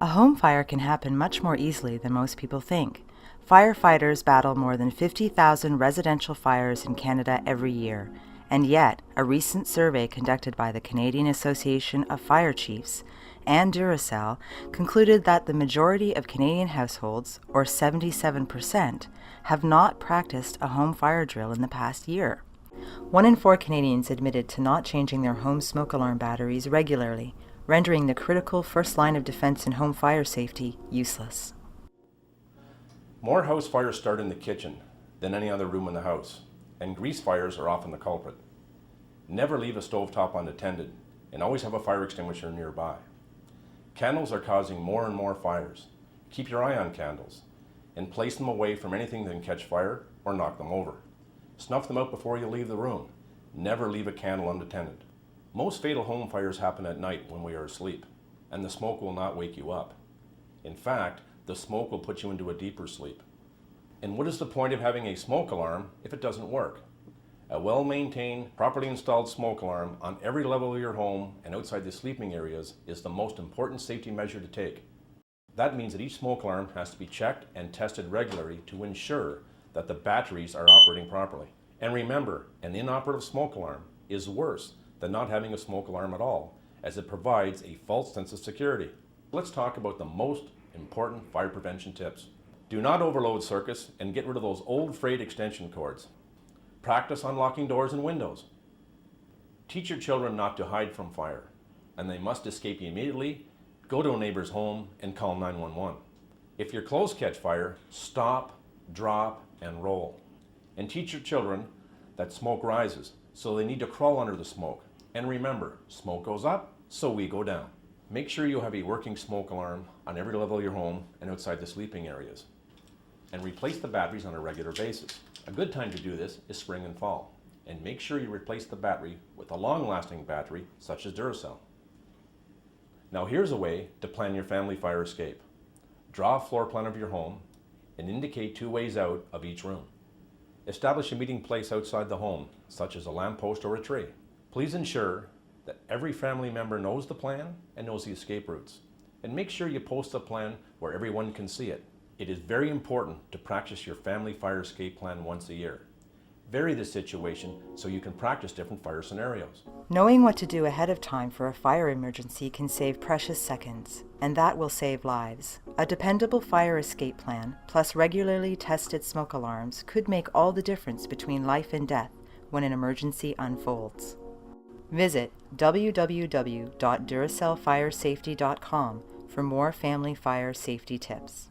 A home fire can happen much more easily than most people think. Firefighters battle more than 50,000 residential fires in Canada every year, and yet a recent survey conducted by the Canadian Association of Fire Chiefs and Duracell concluded that the majority of Canadian households, or 77%, have not practiced a home fire drill in the past year. 1 in 4 Canadians admitted to not changing their home smoke alarm batteries regularly, rendering the critical first line of defense in home fire safety useless. More house fires start in the kitchen than any other room in the house, and grease fires are often the culprit. Never leave a stovetop unattended, and always have a fire extinguisher nearby. Candles are causing more and more fires. Keep your eye on candles, and place them away from anything that can catch fire or knock them over. Snuff them out before you leave the room. Never leave a candle unattended. Most fatal home fires happen at night when we are asleep, and the smoke will not wake you up. In fact, the smoke will put you into a deeper sleep. And what is the point of having a smoke alarm if it doesn't work? A well-maintained, properly installed smoke alarm on every level of your home and outside the sleeping areas is the most important safety measure to take. That means that each smoke alarm has to be checked and tested regularly to ensure that the batteries are operating properly. And remember, an inoperative smoke alarm is worse than not having a smoke alarm at all, as it provides a false sense of security. Let's talk about the most important fire prevention tips. Do not overload circuits and get rid of those old frayed extension cords. Practice unlocking doors and windows. Teach your children not to hide from fire, and they must escape immediately, go to a neighbor's home, and call 911. If your clothes catch fire, stop, drop, and roll. And teach your children that smoke rises, so they need to crawl under the smoke. And remember, smoke goes up, so we go down. Make sure you have a working smoke alarm on every level of your home and outside the sleeping areas. And replace the batteries on a regular basis. A good time to do this is spring and fall. And make sure you replace the battery with a long-lasting battery such as Duracell. Now here's a way to plan your family fire escape. Draw a floor plan of your home and indicate 2 ways out of each room. Establish a meeting place outside the home, such as a lamppost or a tree. Please ensure that every family member knows the plan and knows the escape routes. And make sure you post the plan where everyone can see it. It is very important to practice your family fire escape plan once a year. Vary the situation so you can practice different fire scenarios. Knowing what to do ahead of time for a fire emergency can save precious seconds, and that will save lives. A dependable fire escape plan, plus regularly tested smoke alarms, could make all the difference between life and death when an emergency unfolds. Visit www.duracellfiresafety.com for more family fire safety tips.